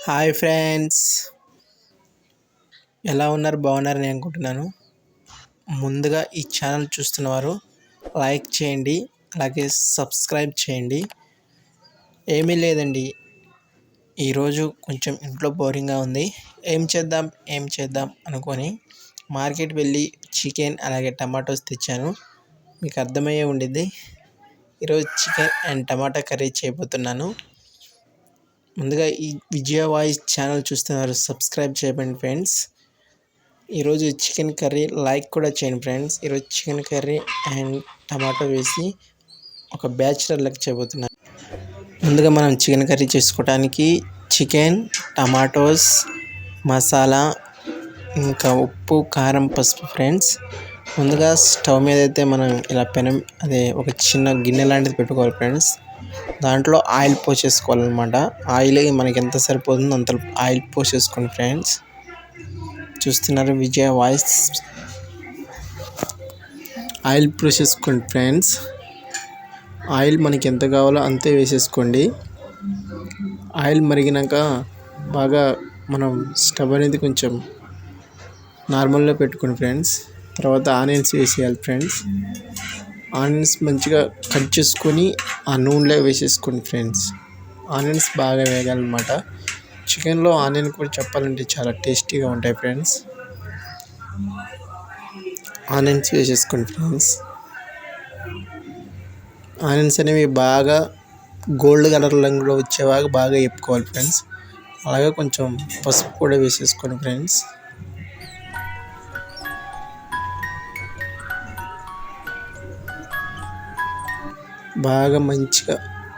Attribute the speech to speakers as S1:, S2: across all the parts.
S1: Hi friends, ఎలా ఉన్నారు? బాగున్నారని అనుకుంటున్నాను. ముందుగా ఈ ఛానల్ చూస్తున్నవారు లైక్ చేయండి, అలాగే సబ్స్క్రైబ్ చేయండి. ఏమీ లేదండి, ఈరోజు కొంచెం ఇంట్లో బోరింగ్గా ఉంది. ఏం చేద్దాం అనుకొని మార్కెట్ వెళ్ళి చికెన్ అలాగే టమాటోస్ తెచ్చాను. మీకు అర్థమయ్యే ఉండిద్ది. ఈరోజు చికెన్ అండ్ టమాటా కర్రీ చేయబోతున్నాను. ముందుగా ఈ విజయ వాయిస్ ఛానల్ చూస్తున్నారు, సబ్స్క్రైబ్ చేయండి ఫ్రెండ్స్. ఈరోజు చికెన్ కర్రీ లైక్ కూడా చేయండి ఫ్రెండ్స్. ఈరోజు చికెన్ కర్రీ అండ్ టమాటో వేసి ఒక బ్యాచిలర్ లెక్క చేయబోతున్నాను. ముందుగా మనం చికెన్ కర్రీ చేసుకోవడానికి చికెన్, టమాటోస్, మసాలా, ఇంకా ఉప్పు, కారం, పసుపు ఫ్రెండ్స్. ముందుగా స్టవ్ మీద అయితే మనం ఇలా ఒక చిన్న గిన్నె లాంటిది పెట్టుకోవాలి ఫ్రెండ్స్. దాంట్లో ఆయిల్ పోసేసుకోవాలన్నమాట. ఆయిల్ మనకి ఎంత సరిపోతుందో అంత ఆయిల్ పోసేసుకోండి ఫ్రెండ్స్. చూస్తున్నారు విజయ వాయిస్. ఆయిల్ పోసేసుకోండి ఫ్రెండ్స్. ఆయిల్ మనకి ఎంత కావాలో అంతే వేసేసుకోండి. ఆయిల్ మరిగినాక బాగా మనం స్టవ్ అనేది కొంచెం నార్మల్లో పెట్టుకోండి ఫ్రెండ్స్. తర్వాత ఆనియన్స్ వేసేయాలి ఫ్రెండ్స్. ఆనియన్స్ మంచిగా కట్ చేసుకొని ఆ నూనెలో వేసేసుకోండి ఫ్రెండ్స్. ఆనియన్స్ బాగా వేగాలన్నమాట. చికెన్లో ఆనియన్ కూడా చెప్పాలంటే చాలా టేస్టీగా ఉంటాయి ఫ్రెండ్స్. ఆనియన్స్ వేసేసుకోండి ఫ్రెండ్స్. ఆనియన్స్ అనేవి బాగా గోల్డ్ కలర్ రంగులో వచ్చేలాగా బాగా వేపుకోవాలి ఫ్రెండ్స్. అలాగే కొంచెం పసుపు కూడా వేసేసుకోండి ఫ్రెండ్స్. బాగా మంచిగా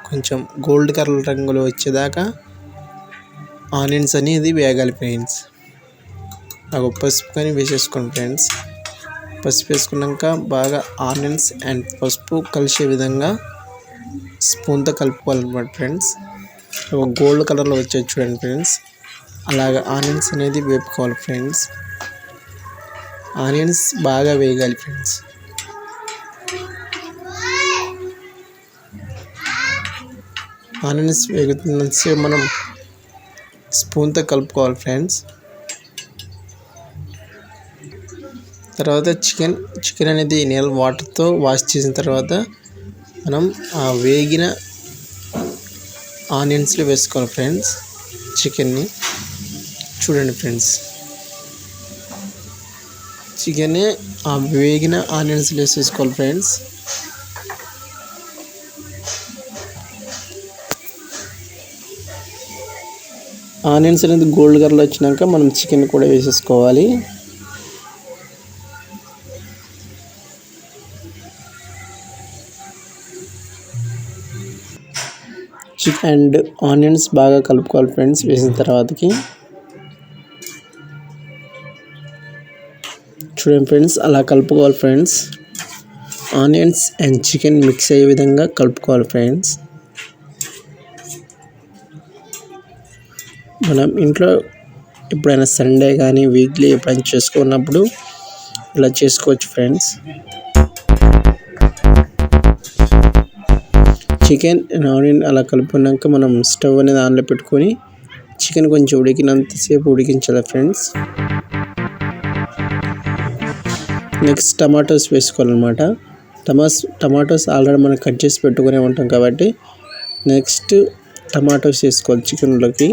S1: కొంచెం గోల్డ్ కలర్ రంగులో వచ్చేదాకా ఆనియన్స్ అనేది వేగాలి ఫ్రెండ్స్. పసుపు కానీ వేసేసుకోండి ఫ్రెండ్స్. పసుపు వేసుకున్నాక బాగా ఆనియన్స్ అండ్ పసుపు కలిసే విధంగా స్పూన్తో కలుపుకోవాలన్నమాట ఫ్రెండ్స్. ఒక గోల్డ్ కలర్లో వచ్చేది చూడండి ఫ్రెండ్స్. అలాగా ఆనియన్స్ అనేది వేపుకోవాలి ఫ్రెండ్స్. ఆనియన్స్ బాగా వేగాలి ఫ్రెండ్స్. ఆనియన్స్ వేగుతున్నసేపు మనం స్పూన్తో కలుపుకోవాలి ఫ్రెండ్స్. తర్వాత చికెన్ అనేది వాటర్తో వాష్ చేసిన తర్వాత మనం ఆ వేగిన ఆనియన్స్లో వేసుకోవాలి ఫ్రెండ్స్. చికెన్ని చూడండి ఫ్రెండ్స్. చికెన్ని ఆ వేగిన ఆనియన్స్లో వేసేసుకోవాలి ఫ్రెండ్స్. ఆనియన్స్ అనేది గోల్డ్ కలర్లో వచ్చినాక మనం చికెన్ కూడా వేసేసుకోవాలి. చికెన్ అండ్ ఆనియన్స్ బాగా కలుపుకోవాలి ఫ్రెండ్స్. వేసిన తర్వాతకి చూడండి ఫ్రెండ్స్, అలా కలుపుకోవాలి friends. Onions and chicken mix అయ్యే విధంగా కలుపుకోవాలి ఫ్రెండ్స్. మనం ఇంట్లో ఎప్పుడైనా సండే కానీ వీక్లీ ఎప్పుడైనా చేసుకున్నప్పుడు ఇలా చేసుకోవచ్చు ఫ్రెండ్స్. చికెన్ అండ్ ఆనియన్ అలా కలుపుకున్నాక మనం స్టవ్ అనేది ఆన్లో పెట్టుకొని చికెన్ కొంచెం ఉడికినంతసేపు ఉడికించాలి ఫ్రెండ్స్. నెక్స్ట్ టమాటోస్ వేసుకోవాలన్నమాట. టమాటోస్ ఆల్రెడీ మనం కట్ చేసి పెట్టుకునే ఉంటాం కాబట్టి నెక్స్ట్ టమాటోస్ వేసుకోవాలి చికెన్లోకి.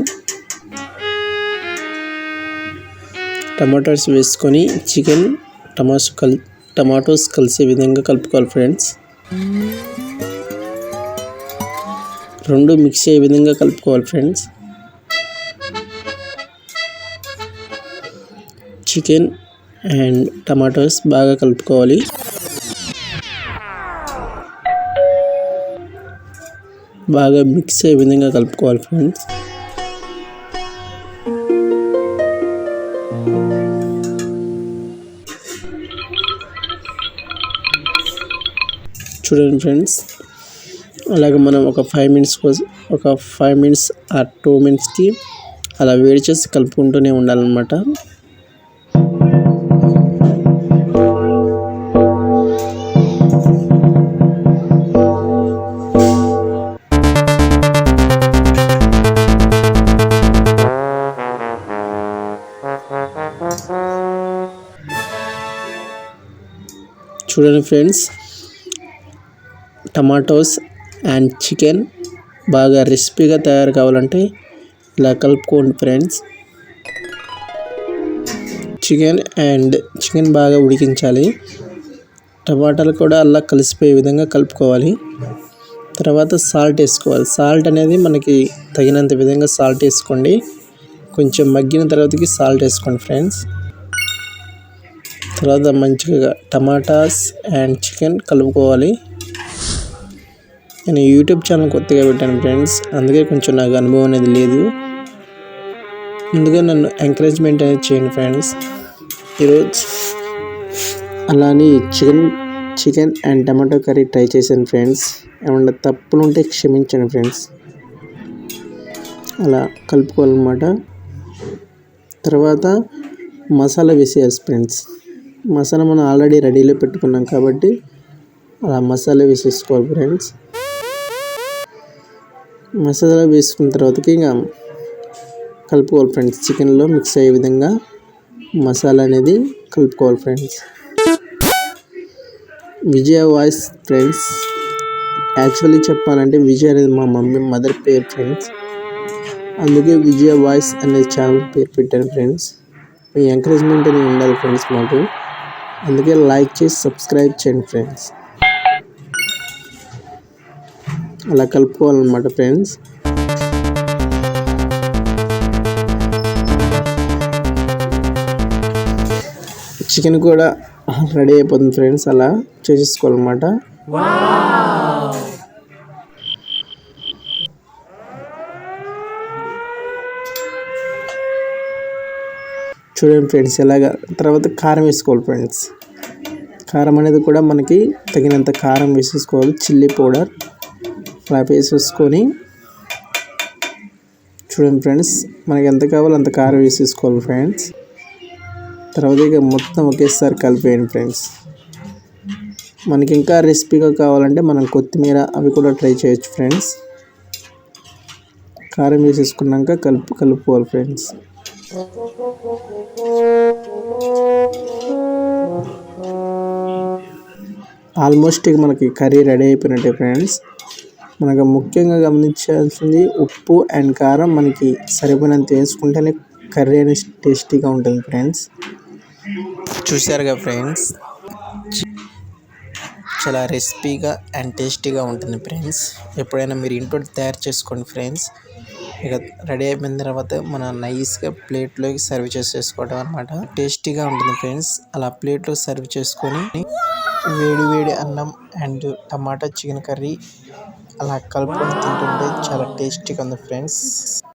S1: టమాటోస్ వేసుకొని చికెన్ టమాటోస్ కలిసే విధంగా కలుపుకోవాలి ఫ్రెండ్స్. రెండు మిక్స్ అయ్యే విధంగా కలుపుకోవాలి ఫ్రెండ్స్. చికెన్ అండ్ టమాటోస్ బాగా కలుపుకోవాలి. బాగా మిక్స్ అయ్యే విధంగా కలుపుకోవాలి ఫ్రెండ్స్. చూడండి ఫ్రెండ్స్, అలాగే మనం ఒక 5 మినిట్స్ ఆర్ 2 మినిట్స్కి అలా వేడి చేసి కలుపుకుంటూనే ఉండాలన్నమాట. చూడండి ఫ్రెండ్స్, టమాటోస్ అండ్ చికెన్ బాగా రెసిపీగా తయారు కావాలంటే ఇలా కలుపుకోండి ఫ్రెండ్స్. చికెన్ బాగా ఉడికించాలి. టమాటాలు కూడా అలా కలిసిపోయే విధంగా కలుపుకోవాలి. తర్వాత సాల్ట్ వేసుకోవాలి. సాల్ట్ అనేది మనకి తగినంత విధంగా సాల్ట్ వేసుకోండి. కొంచెం మగ్గిన తర్వాతకి సాల్ట్ వేసుకోండి ఫ్రెండ్స్. తర్వాత మంచిగా టమాటాస్ అండ్ చికెన్ కలుపుకోవాలి. నేను యూట్యూబ్ ఛానల్ కొత్తగా పెట్టాను ఫ్రెండ్స్, అందుకే కొంచెం నాకు అనుభవం అనేది లేదు. ముందుగా నన్ను ఎంకరేజ్మెంట్ అనేది చేయండి ఫ్రెండ్స్. ఈరోజు అలానే chicken and tomato curry try చేశాను ఫ్రెండ్స్. ఏమన్నా తప్పులు ఉంటే క్షమించండి ఫ్రెండ్స్. అలా కలుపుకోవాలన్నమాట. తర్వాత మసాలా వేసేయాలి ఫ్రెండ్స్. మసాలా మనం ఆల్రెడీ రెడీలో పెట్టుకున్నాం కాబట్టి అలా మసాలా వేసేసుకోవాలి ఫ్రెండ్స్. మసాలా వేసుకున్న తర్వాతకి ఇంకా కలుపుకోవాలి ఫ్రెండ్స్. చికెన్లో మిక్స్ అయ్యే విధంగా మసాలా అనేది కలుపుకోవాలి ఫ్రెండ్స్. విజయ వాయిస్ ఫ్రెండ్స్, యాక్చువల్లీ చెప్పాలంటే విజయ్ అనేది మా మదర్ పేరు ఫ్రెండ్స్. అందుకే విజయ వాయిస్ అనే ఛానల్ పేరు పెట్టాను ఫ్రెండ్స్. మీ ఎంకరేజ్మెంట్ అనేది ఉండాలి ఫ్రెండ్స్ మాకు. అందుకే లైక్ చేసి సబ్స్క్రైబ్ చేయండి ఫ్రెండ్స్. అలా కలుపుకోవాలన్నమాట ఫ్రెండ్స్. చికెన్ కూడా రెడీ అయిపోతుంది ఫ్రెండ్స్. అలా చేసేసుకోవాలన్నమాట. చూడండి ఫ్రెండ్స్ ఎలాగా. తర్వాత కారం వేసుకోవాలి ఫ్రెండ్స్. కారం అనేది కూడా మనకి తగినంత కారం వేసేసుకోవాలి. చిల్లీ పౌడర్ అలా వేసేసుకొని చూడండి ఫ్రెండ్స్, మనకి ఎంత కావాలో అంత కారం వేసేసుకోవాలి ఫ్రెండ్స్. తర్వాత ఇక మొత్తం ఒకేసారి కలిపేయండి ఫ్రెండ్స్. మనకి ఇంకా రెసిపీగా కావాలంటే మనం కొత్తిమీర అవి కూడా ట్రై చేయొచ్చు ఫ్రెండ్స్. కారం వేసేసుకున్నాక కలుపుకోవాలి ఫ్రెండ్స్. ఆల్మోస్ట్ ఇక మనకి కర్రీ రెడీ అయిపోయినట్టే ఫ్రెండ్స్. మనకు ముఖ్యంగా గమనించాల్సింది ఉప్పు అండ్ కారం మనకి సరిపోయినంత వేసుకుంటేనే కర్రీ అనేది టేస్టీగా ఉంటుంది ఫ్రెండ్స్. చూసారుగా ఫ్రెండ్స్, చాలా రెసిపీగా అండ్ టేస్టీగా ఉంటుంది ఫ్రెండ్స్. ఎప్పుడైనా మీరు ఇంట్లో తయారు చేసుకోండి ఫ్రెండ్స్. ఇక రెడీ అయిపోయిన తర్వాత మనం నైస్గా ప్లేట్లోకి సర్వ్ చేసేసుకోవడం అనమాట. టేస్టీగా ఉంటుంది ఫ్రెండ్స్. అలా ప్లేట్లో సర్వ్ చేసుకొని వేడి అన్నం అండ్ టమాటా చికెన్ కర్రీ అలా కలుపుకొని తింటుంటే చాలా టేస్టీగా ఉంది ఫ్రెండ్స్.